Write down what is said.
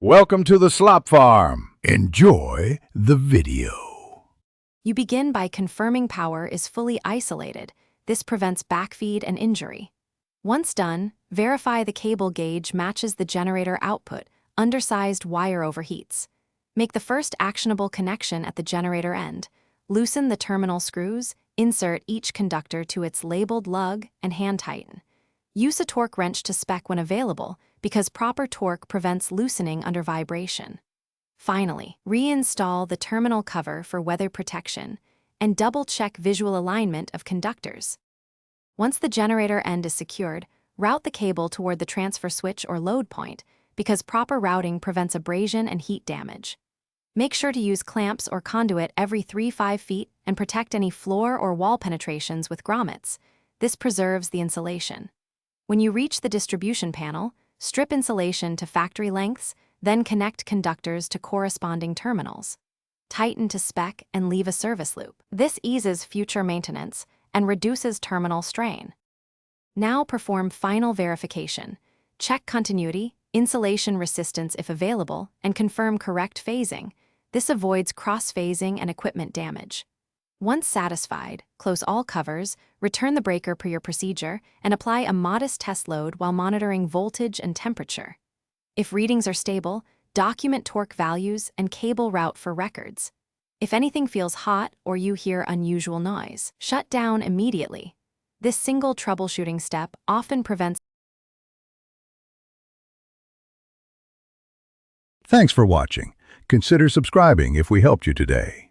Welcome to the slop farm. Enjoy the video. You begin by confirming power is fully isolated. This prevents backfeed and injury. Once done, verify the cable gauge matches the generator output. Undersized wire overheats. Make the first actionable connection at the generator end. Loosen the terminal screws, insert each conductor to its labeled lug, and hand tighten. Use a torque wrench to spec when available, because proper torque prevents loosening under vibration. Finally, reinstall the terminal cover for weather protection, and double-check visual alignment of conductors. Once the generator end is secured, route the cable toward the transfer switch or load point, because proper routing prevents abrasion and heat damage. Make sure to use clamps or conduit every 3-5 feet and protect any floor or wall penetrations with grommets. This preserves the insulation. When you reach the distribution panel, strip insulation to factory lengths, then connect conductors to corresponding terminals. Tighten to spec and leave a service loop. This eases future maintenance and reduces terminal strain. Now perform final verification. Check continuity, insulation resistance if available, and confirm correct phasing. This avoids cross-phasing and equipment damage. Once satisfied, close all covers, return the breaker per your procedure, and apply a modest test load while monitoring voltage and temperature. If readings are stable, document torque values and cable route for records. If anything feels hot or you hear unusual noise, shut down immediately. This single troubleshooting step often prevents. Thanks for watching. Consider subscribing if we helped you today.